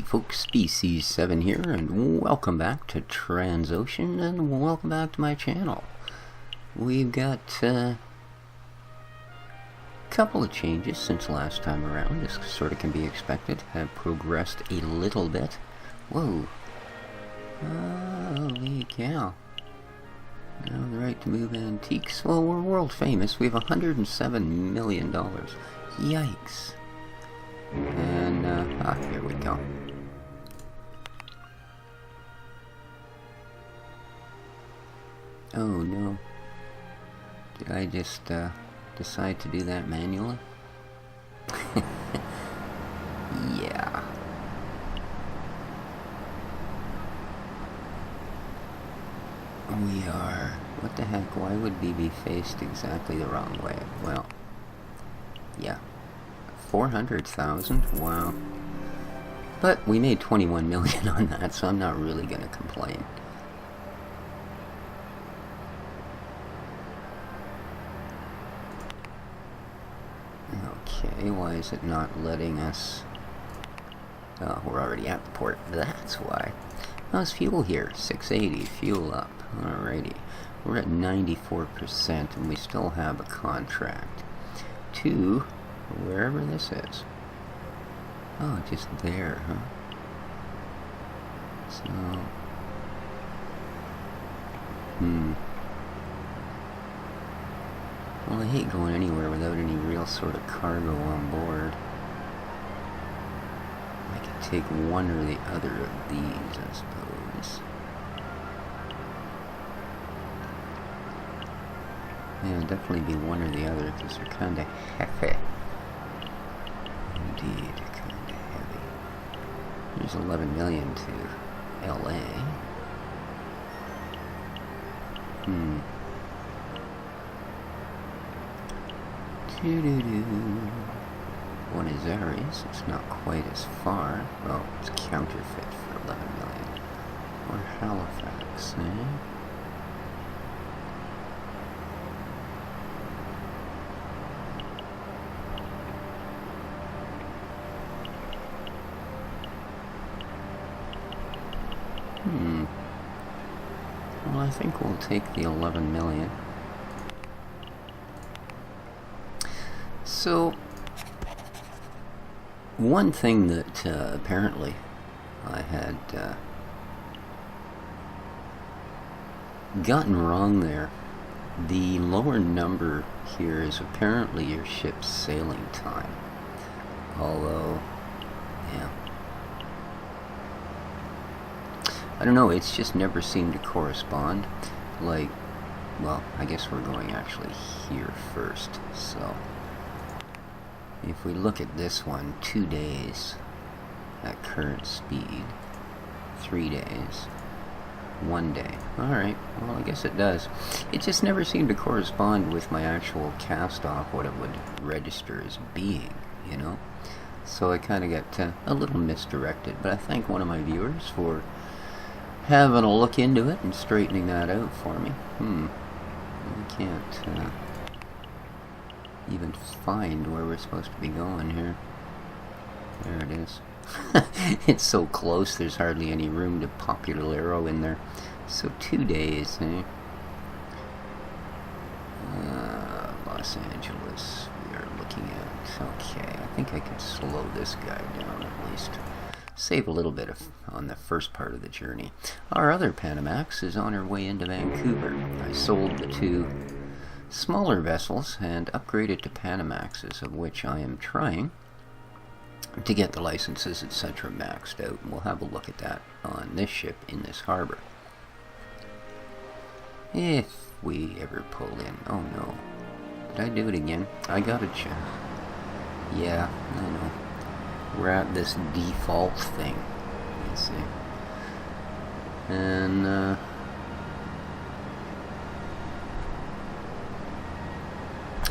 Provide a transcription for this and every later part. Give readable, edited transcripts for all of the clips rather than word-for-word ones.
folks, Species 7 here, and welcome back to Transocean, and welcome back to my channel. We've got a couple of changes since last time around, as sort of can be expected. Have progressed a little bit. Whoa. Holy cow. Now the right to move antiques. Well, we're world famous. We have $107 million. Yikes. And, here we go. Oh no. Did I just, decide to do that manually? Yeah. We are... What the heck? Why would we be faced exactly the wrong way? Well, yeah. 400,000? Wow. But we made 21 million on that, so I'm not really gonna complain. Okay, why is it not letting us... Oh, we're already at the port. That's why. How's fuel here? 680. Fuel up. Alrighty. We're at 94% and we still have a contract. To wherever this is. Oh, just there, huh? So... Well, I hate going anywhere without any real sort of cargo on board. I could take one or the other of these, I suppose. Yeah, definitely be one or the other, because they're kind of heavy. Indeed, kind of heavy. There's 11 million to LA. One is Aries, it's not quite as far. Well, it's counterfeit for 11 million. Or Halifax, eh? Well, I think we'll take the 11 million. So, one thing that apparently I had gotten wrong there, the lower number here is apparently your ship's sailing time. Although, yeah. I don't know, it's just never seemed to correspond. Like, well, I guess we're going actually here first, so... If we look at this one, 2 days at current speed, 3 days, 1 day. Alright, well I guess it does. It just never seemed to correspond with my actual cast-off, what it would register as being, you know? So I kind of got a little misdirected, but I thank one of my viewers for having a look into it and straightening that out for me. I can't... even find where we're supposed to be going here. There it is. It's so close, there's hardly any room to pop your little arrow in there. So 2 days, eh? Los Angeles, we are looking at. Okay, I think I can slow this guy down at least. Save a little bit on the first part of the journey. Our other Panamax is on her way into Vancouver. I sold the 2 smaller vessels and upgraded to Panamaxes, of which I am trying to get the licenses, etc. maxed out. And we'll have a look at that on this ship in this harbor. If we ever pull in. Oh no. Did I do it again? I gotta check. Yeah, I know. We're at this default thing. Let's see. And,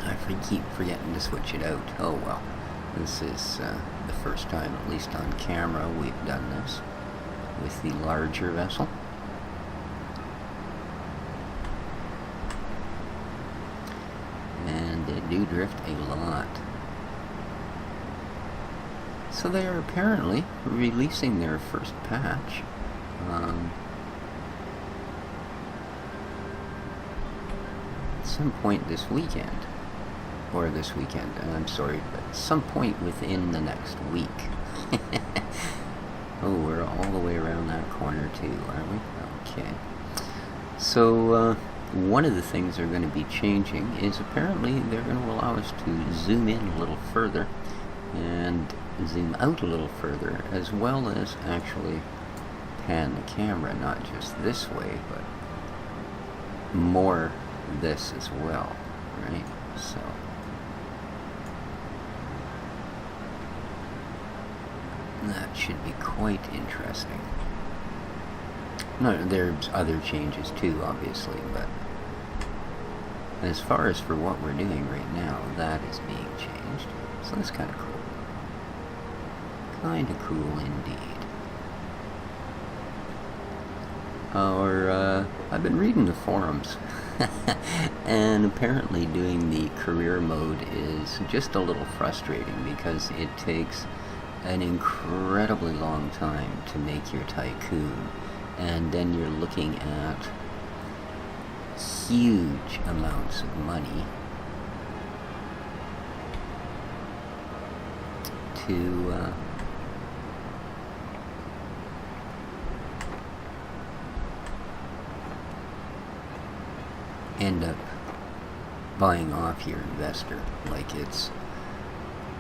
I keep forgetting to switch it out. Oh well. This is the first time, at least on camera, we've done this with the larger vessel. And they do drift a lot. So they are apparently releasing their first patch. At some point this weekend. Or this weekend, I'm sorry, but some point within the next week. Oh, we're all the way around that corner too, aren't we? Okay. So, one of the things they're going to be changing is apparently they're going to allow us to zoom in a little further and zoom out a little further, as well as actually pan the camera, not just this way, but more this as well, right? So that should be quite interesting. No, there's other changes too, obviously, but as far as for what we're doing right now, that is being changed. So that's kind of cool. Kind of cool indeed. I've been reading the forums, and apparently doing the career mode is just a little frustrating because it takes an incredibly long time to make your Tycoon, and then you're looking at huge amounts of money to end up buying off your investor. Like, it's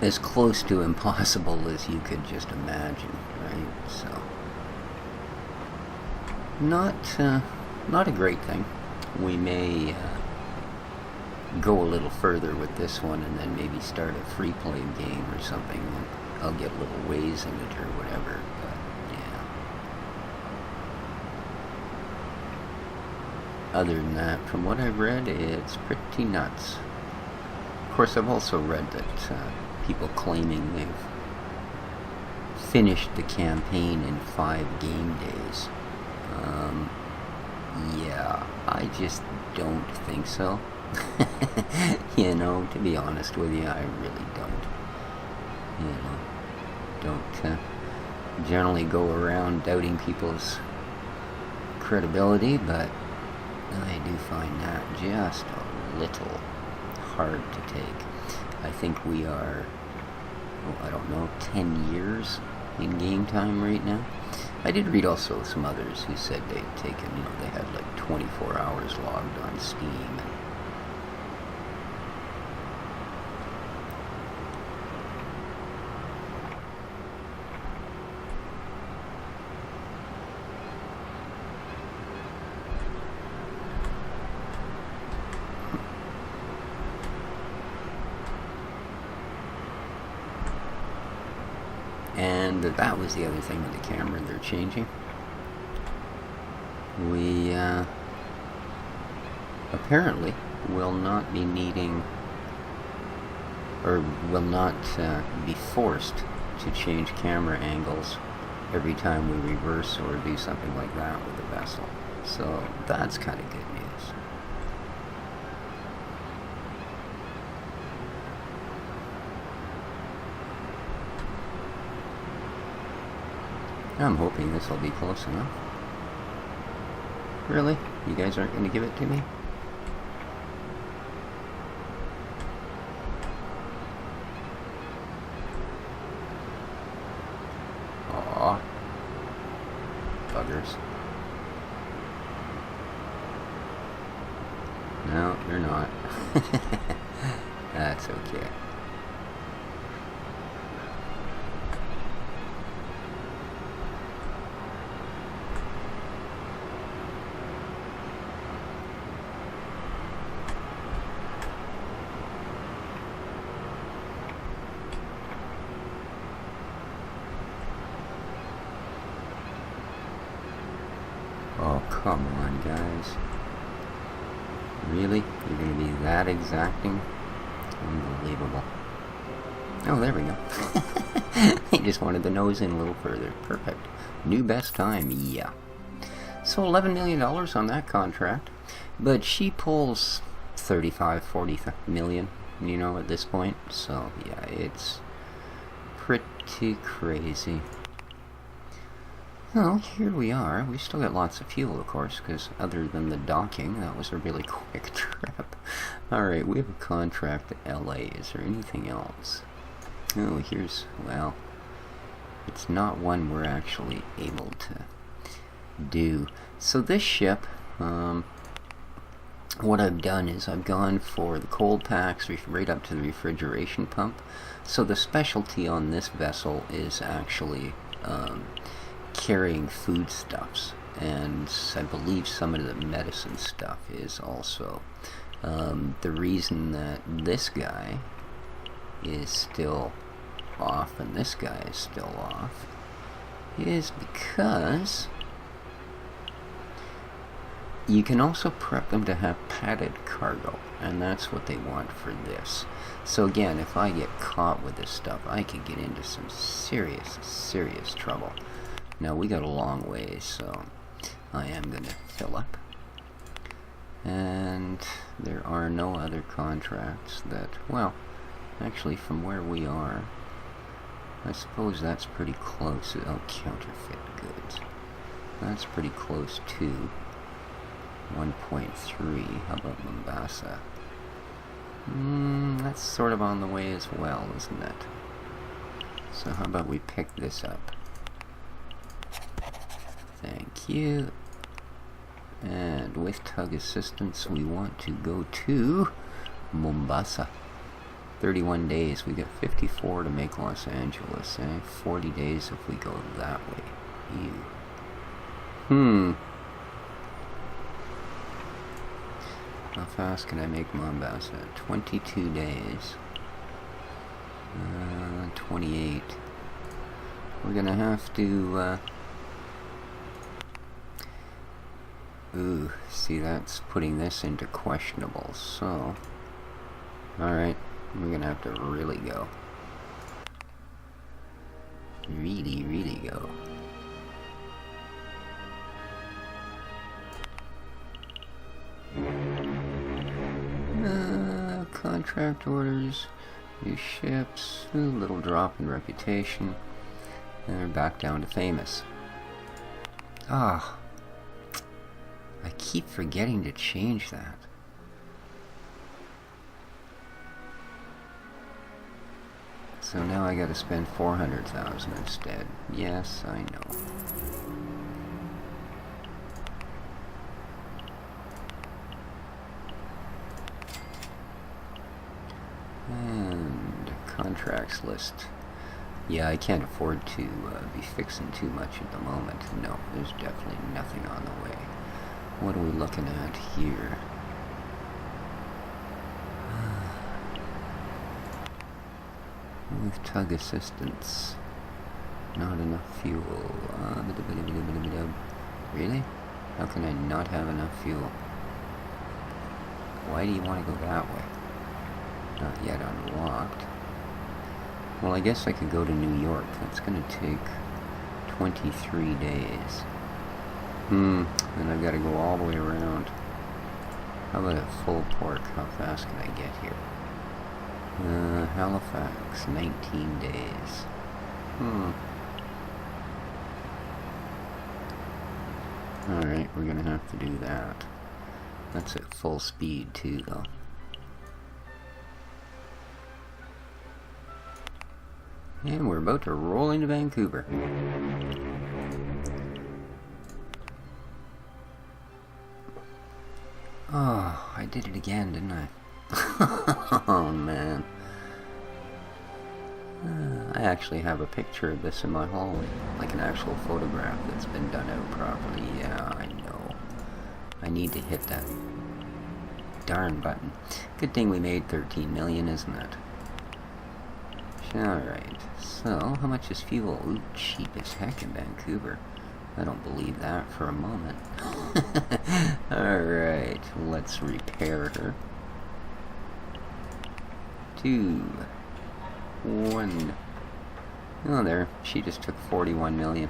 as close to impossible as you could just imagine, right? So not a great thing. We may go a little further with this one and then maybe start a free play game or something, and I'll get little ways in it or whatever, but yeah. Other than that, from what I've read, it's pretty nuts. Of course, I've also read that people claiming they've finished the campaign in 5 game days. Yeah, I just don't think so. You know, to be honest with you, I really don't. You know, don't generally go around doubting people's credibility, but I do find that just a little hard to take. I think we are, I don't know, 10 years in game time right now. I did read also some others who said they'd taken, you know, they had like 24 hours logged on Steam. And that was the other thing with the camera they're changing. We apparently will not be needing, or will not be forced to change camera angles every time we reverse or do something like that with the vessel. So that's kind of good news. I'm hoping this will be close enough. Really? You guys aren't going to give it to me? Aww. Buggers. No, you're not. That's okay. Oh, come on, guys. Really? You're going to be that exacting? Unbelievable. Oh, there we go. He just wanted the nose in a little further. Perfect. New best time, yeah. So $11 million on that contract. But she pulls 35, 40 million, you know, at this point. So, yeah, it's pretty crazy. Well, here we are. We still got lots of fuel, of course, because other than the docking, that was a really quick trip. Alright, we have a contract to LA. Is there anything else? Oh, here's, well, it's not one we're actually able to do. So this ship, what I've done is I've gone for the cold packs right up to the refrigeration pump. So the specialty on this vessel is actually carrying foodstuffs, and I believe some of the medicine stuff is also. The reason that this guy is still off and this guy is still off is because you can also prep them to have padded cargo, and that's what they want for this. So again, if I get caught with this stuff, I could get into some serious trouble. Now we got a long way, so I am going to fill up. And there are no other contracts that, well, actually from where we are, I suppose that's pretty close. Oh, counterfeit goods. That's pretty close to 1.3. How about Mombasa? That's sort of on the way as well, isn't it? So how about we pick this up? Thank you. And with tug assistance, we want to go to Mombasa. 31 days. We got 54 to make Los Angeles, eh? 40 days if we go that way. Ew. How fast can I make Mombasa? 22 days. 28. We're gonna have to, ooh, see, that's putting this into questionable, so... Alright, we're gonna have to really go. Really go. Contract orders, new ships, a little drop in reputation, and we're back down to famous. Ah, I keep forgetting to change that. So now I gotta spend 400,000 instead. Yes, I know. And contracts list. Yeah, I can't afford to be fixing too much at the moment. No, there's definitely nothing on the way. What are we looking at here? With tug assistance, not enough fuel. Really? How can I not have enough fuel? Why do you want to go that way? Not yet unlocked. Well, I guess I could go to New York. That's going to take 23 days. Then I've got to go all the way around. How about a full port? How fast can I get here? Halifax, 19 days. Alright, we're gonna have to do that. That's at full speed too, though. And we're about to roll into Vancouver. Oh, I did it again, didn't I? Oh, man. I actually have a picture of this in my hallway. Like an actual photograph that's been done out properly. Yeah, I know. I need to hit that darn button. Good thing we made 13 million, isn't it? Alright, so how much is fuel? Ooh, cheap as heck in Vancouver. I don't believe that for a moment. Alright, let's repair her. 2, 1. Oh, there. She just took 41 million.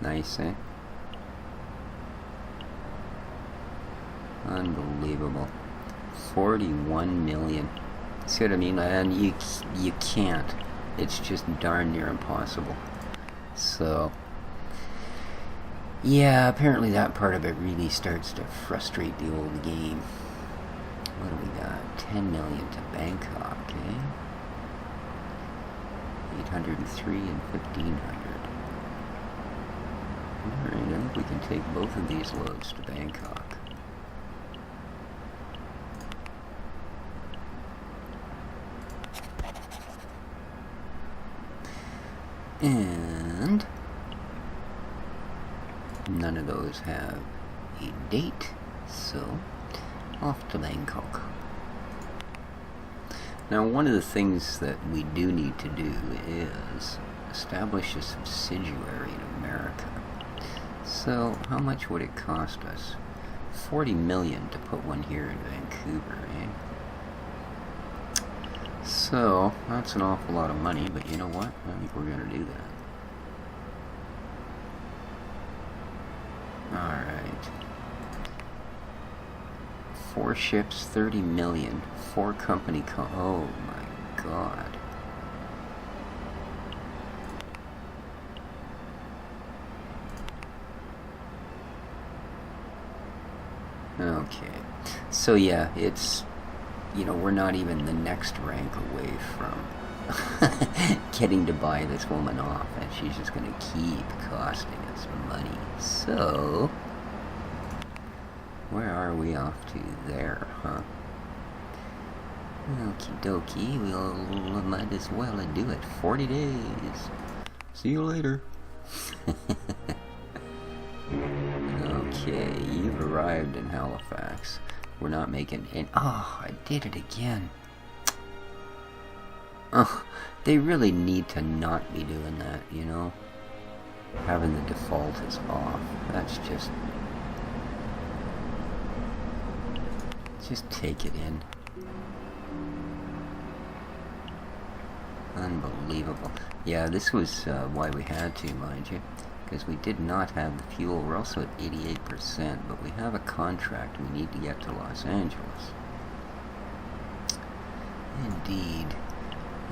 Nice, eh? Unbelievable. 41 million. See what I mean? And you can't it's just darn near impossible. So, yeah, apparently that part of it really starts to frustrate the old game. What do we got? 10 million to Bangkok, eh? 803 and 1500. Alright, I think we can take both of these loads to Bangkok. And none of those have a date, so off to Bangkok. Now, one of the things that we do need to do is establish a subsidiary in America. So, how much would it cost us? 40 million to put one here in Vancouver, eh? So, that's an awful lot of money, but you know what? I think we're going to do that. Alright. 4 ships, 30 million. 4 company oh my god. Okay. So yeah, it's, you know, we're not even the next rank away from getting to buy this woman off, and she's just going to keep costing us money. So, where are we off to? There, huh? Okie dokie, we'll might as well do it. 40 days. See you later. Okay, you've arrived in Halifax. We're not making any. Oh, I did it again. Oh, they really need to not be doing that, you know? Having the default is off. That's just take it in. Unbelievable. Yeah, this was why we had to, mind you. Because we did not have the fuel. We're also at 88%, but we have a contract we need to get to Los Angeles. Indeed.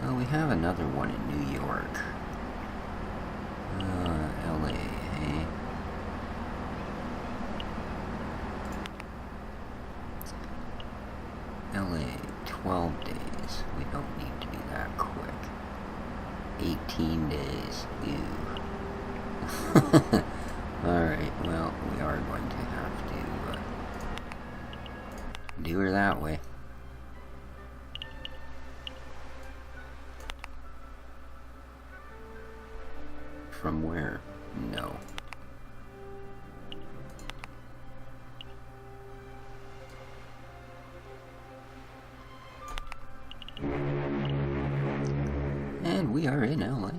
Well, we have another one in New York. LA, eh? LA, 12 days. We don't need to be that quick. 18 days. Ew. Alright, well, we are going to have to do her that way. From where? No. And we are in LA.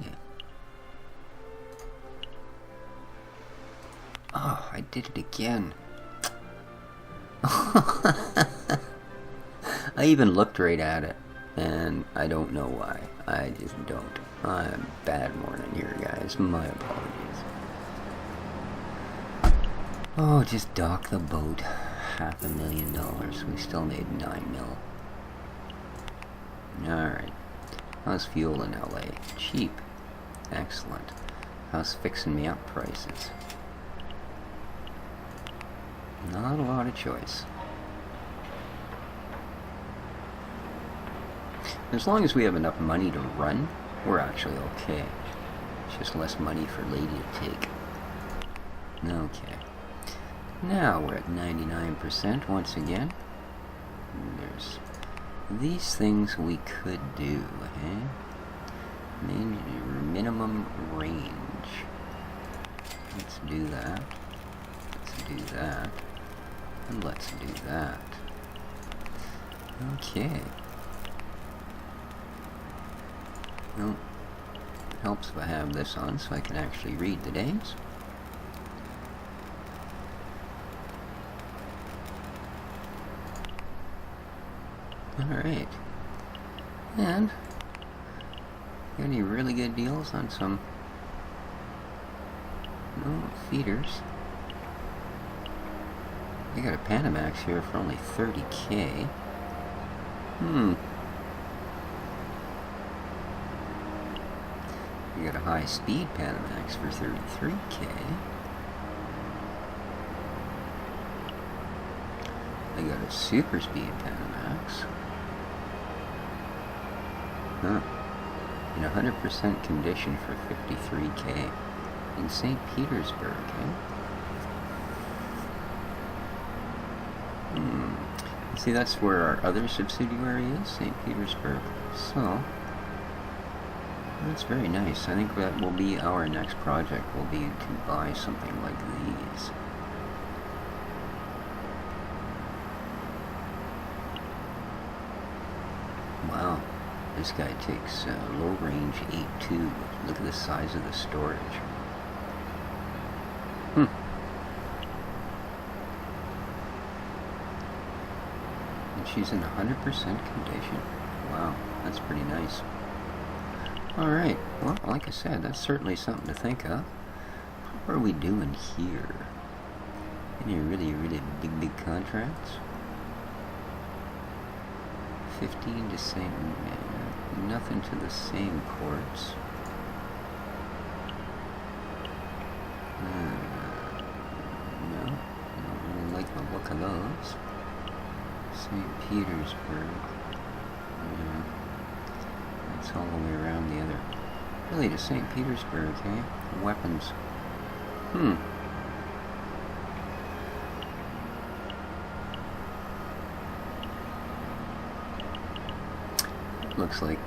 Oh, I did it again. I even looked right at it, and I don't know why. I just don't. I'm bad morning here, guys. My apologies. Oh, just dock the boat. $500,000. We still made 9 mil. Alright. How's fuel in LA? Cheap. Excellent. How's fixing me up prices? Not a lot of choice. As long as we have enough money to run, we're actually okay. It's just less money for Lady to take. Okay. Now we're at 99% once again. There's these things we could do, eh? Minimum range. Let's do that. Let's do that. And let's do that. Okay. Well, it helps if I have this on so I can actually read the days. Alright. And got any really good deals on some feeders? I got a Panamax here for only 30K. I got a high-speed Panamax for 33K. I got a super-speed Panamax. Huh. In 100% condition for 53K. In St. Petersburg, eh? See, that's where our other subsidiary is, St. Petersburg. So, that's very nice. I think that will be our next project, will be to buy something like these. Wow, this guy takes low range 8.2. Look at the size of the storage. And she's in 100% condition. Wow, that's pretty nice. Alright, well, like I said, that's certainly something to think of. How are we doing here? Any really big contracts? 15 to same, nothing to the same ports. No, I don't really like the look of those. St. Petersburg. Yeah, that's all the way around the other. Really, to St. Petersburg, eh? Weapons. Looks like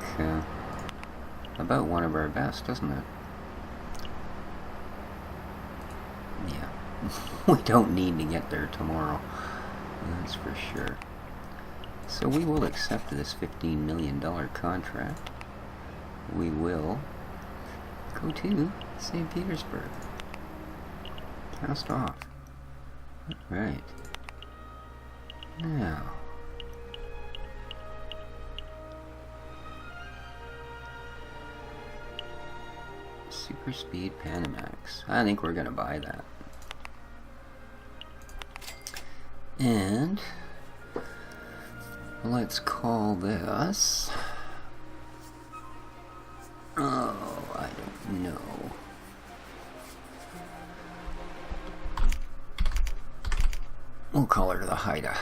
about one of our best, doesn't it? Yeah. We don't need to get there tomorrow. That's for sure. So we will accept this $15 million contract. We will go to St. Petersburg. Cast off. Alright. Now, super speed Panamax. I think we're gonna buy that. And let's call this, oh, I don't know. We'll call her the Haida.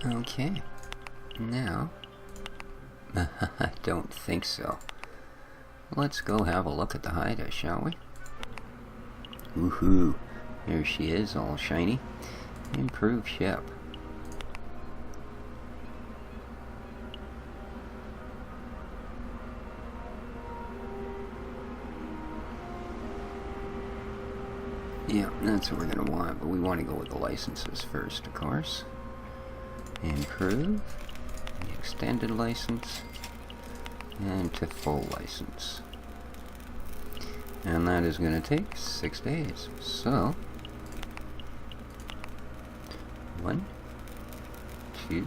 Okay, now, I don't think so. Let's go have a look at the Haida, shall we? Woohoo! There she is, all shiny. Improved ship. Yeah, that's what we're going to want, but we want to go with the licenses first, of course. Improve, the extended license, and to full license. And that is going to take 6 days. So, 1, 2,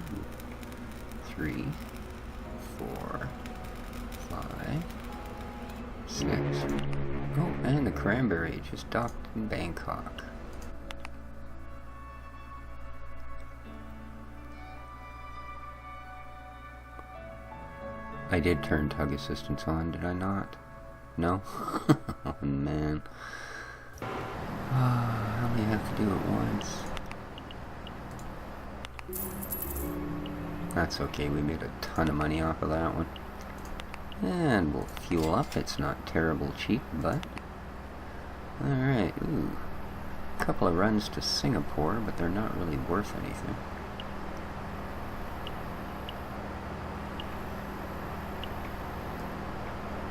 3, 4, 5, 6. Oh, and the Cranberry just docked in Bangkok. I did turn tug assistance on, did I not? No? Oh man. I only have to do it once. That's okay, we made a ton of money off of that one. And we'll fuel up, it's not terrible cheap, but... Alright, ooh. A couple of runs to Singapore, but they're not really worth anything.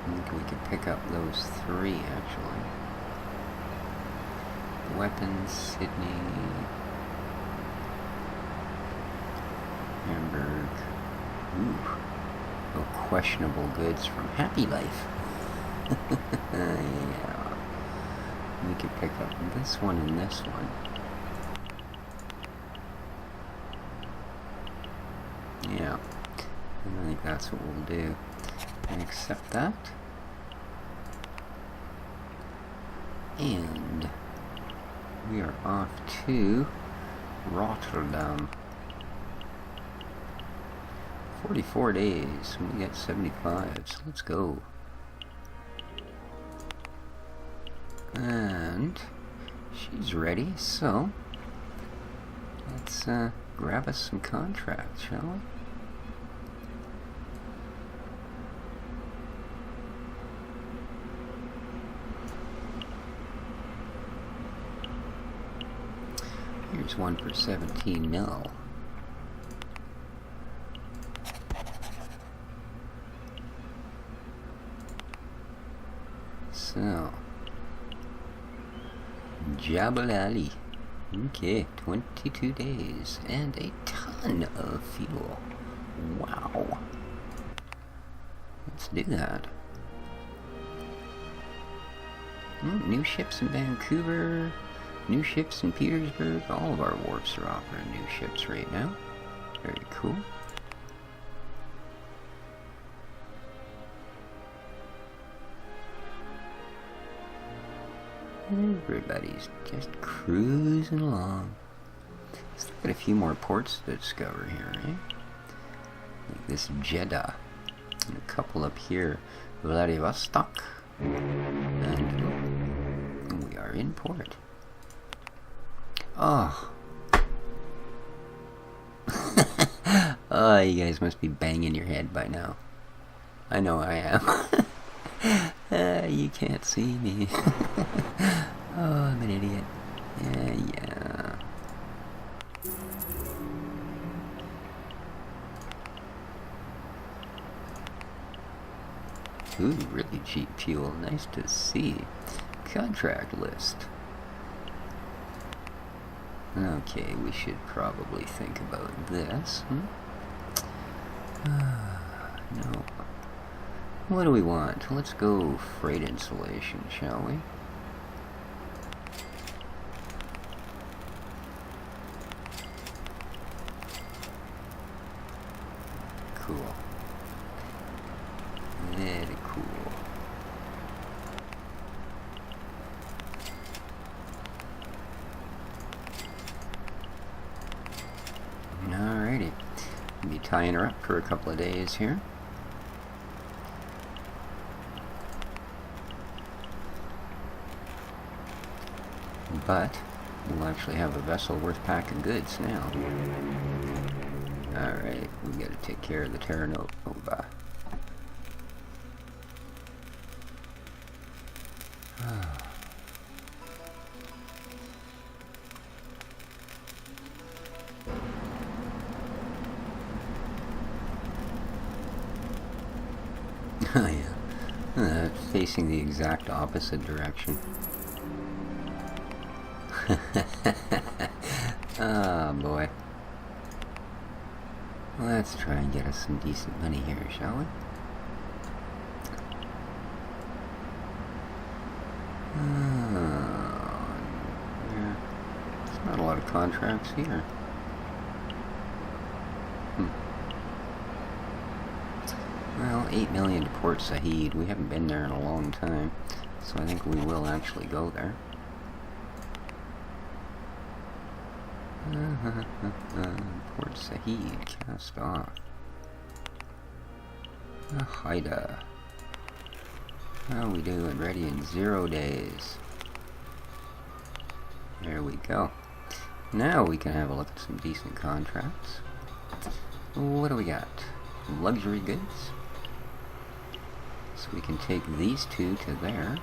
I think we could pick up those 3, actually. Weapons, Sydney, Hamburg. Ooh. Oh, questionable goods from Happy Life. Yeah. We could pick up this one and this one. Yeah. I think that's what we'll do. And accept that. And we are off to Rotterdam. 44 days. We got 75, so let's go. And she's ready, so let's grab us some contracts, shall we? Here's one for 17 mil. So, Jabal Ali. Okay, 22 days and a ton of fuel. Wow. Let's do that. New ships in Vancouver, new ships in Petersburg. All of our wharfs are offering new ships right now. Very cool. Everybody's just cruising along. Still got a few more ports to discover here, eh? Like this Jeddah. And a couple up here. Vladivostok. And we are in port. Oh. Oh, you guys must be banging your head by now. I know I am. You can't see me. Oh, I'm an idiot. Yeah. Ooh, really cheap fuel. Nice to see. Contract list. Okay, we should probably think about this. No. What do we want? Let's go freight insulation, shall we? Cool. Very cool. Alrighty. I'll be tying her up for a couple of days here. But we'll actually have a vessel worth packing goods now. Alright, we gotta take care of the Terra Nova. Oh yeah, facing the exact opposite direction. Oh boy. Let's try and get us some decent money here, shall we? Yeah. There's not a lot of contracts here. Well, 8 million to Port Said. We haven't been there in a long time, so I think we will actually go there. Port Said, cast off. Haida. How are we doing? Ready in 0 days. There we go. Now we can have a look at some decent contracts. What do we got? Luxury goods. So we can take these two to there.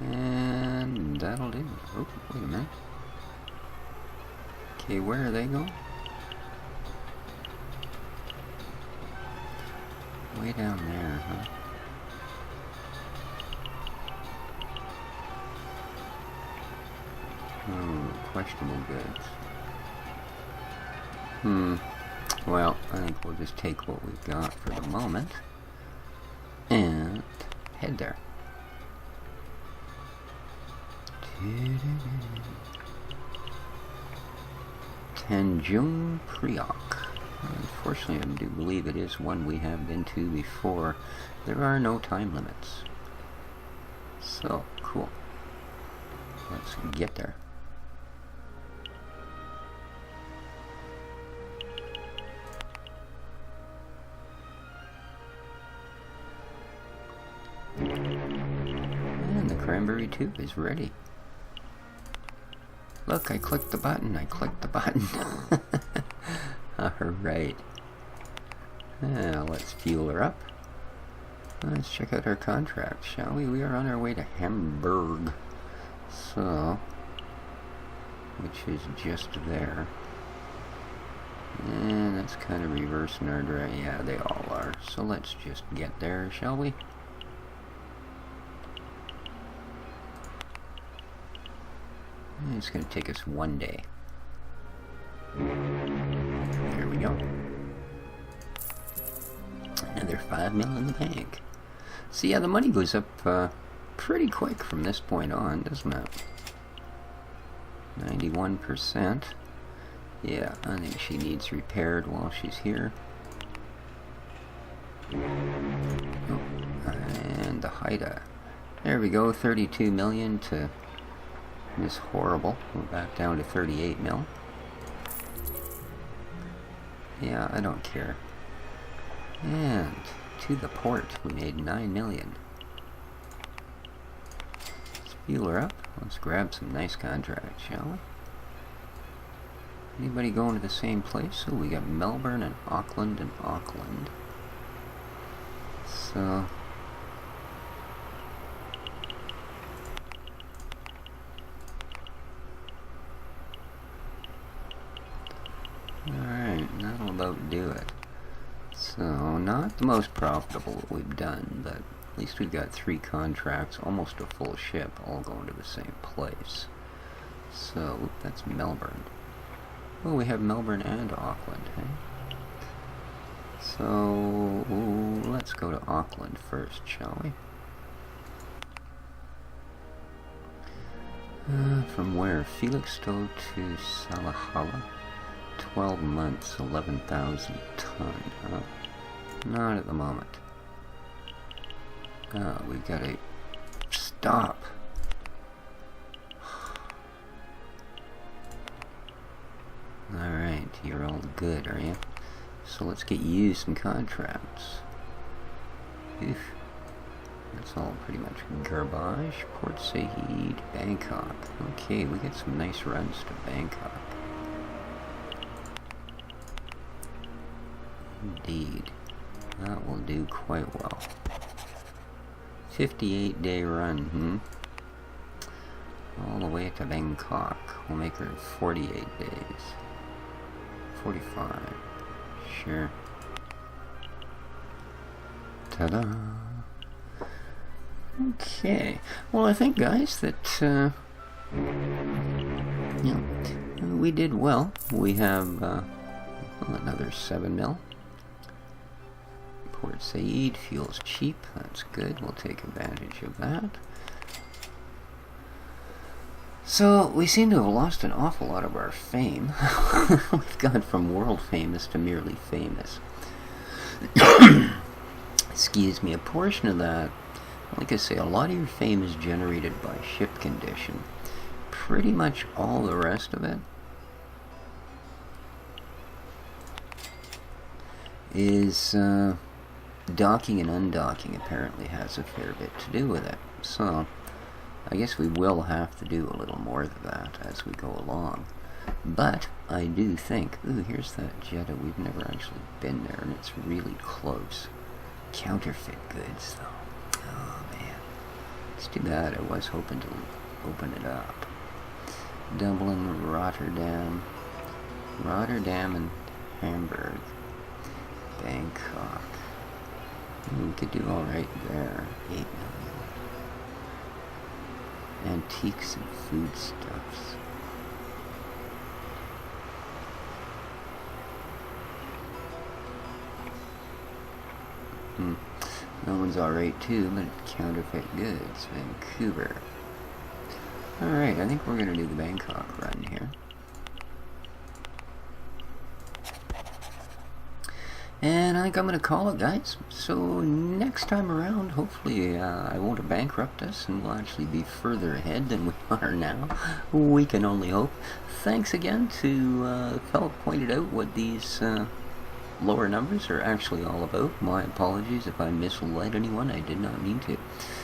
And that'll do. Oh, wait a minute. Okay, where are they going? Way down there, huh? Oh, questionable goods. Well, I think we'll just take what we've got for the moment and head there. Tanjung Priok. Unfortunately, I do believe it is one we have been to before. There are no time limits. So, cool. Let's get there. Cranberry 2 is ready. Look, I clicked the button. Alright. Now, let's fuel her up. Let's check out our contract, shall we? We are on our way to Hamburg. So, which is just there. And that's kind of reversing our direction. Yeah, they all are. So let's just get there, shall we? It's going to take us 1 day. There we go. Another 5 mil in the bank. So yeah, the money goes up pretty quick from this point on, doesn't it? 91%. Yeah, I think she needs repaired while she's here. Oh, and the Haida. There we go, 32 million to Miss Horrible. We're back down to 38 mil. Yeah, I don't care. And to the port, we made 9 million. Let's fuel her up. Let's grab some nice contracts, shall we? Anybody going to the same place? Oh, we got Melbourne and Auckland and Auckland. So, alright, that'll about do it. So, not the most profitable that we've done, but at least we've got 3 contracts, almost a full ship, all going to the same place. So, that's Melbourne. Oh, we have Melbourne and Auckland, hey? So, let's go to Auckland first, shall we? From where? Felixstowe to Salahala. 12 months, 11,000 ton. Not at the moment. We gotta stop. Alright, you're all good, are you? So let's get you some contracts. Oof. That's all pretty much garbage. Port Said, Bangkok. Okay, we get some nice runs to Bangkok. Indeed. That will do quite well. 58-day run, all the way to Bangkok. We'll make her in 48 days. 45. Sure. Ta-da! Okay. Well, I think, guys, that, we did well. We have, another 7 mil. Port Said, fuel's cheap. That's good. We'll take advantage of that. So, we seem to have lost an awful lot of our fame. We've gone from world famous to merely famous. Excuse me, a portion of that, like I say, a lot of your fame is generated by ship condition. Pretty much all the rest of it is, docking and undocking apparently has a fair bit to do with it. So, I guess we will have to do a little more of that as we go along. But I do think, ooh, here's that Jeddah. We've never actually been there, and it's really close. Counterfeit goods, though. Oh, man. It's too bad. I was hoping to open it up. Dublin, Rotterdam, and Hamburg. Bangkok. Ooh, we could do alright there. 8 million. Antiques and foodstuffs. That one's alright too, but counterfeit goods. Vancouver. Alright, I think we're gonna do the Bangkok run here. And I think I'm going to call it, guys. So next time around, hopefully I won't bankrupt us and we'll actually be further ahead than we are now. We can only hope. Thanks again to the fellow pointed out what these lower numbers are actually all about. My apologies if I misled anyone, I did not mean to.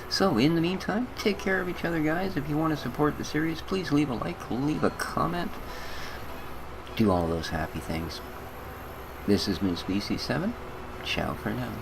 So, in the meantime, take care of each other, guys. If you want to support the series, please leave a like, leave a comment, do all those happy things. This has been Species 7. Ciao for now.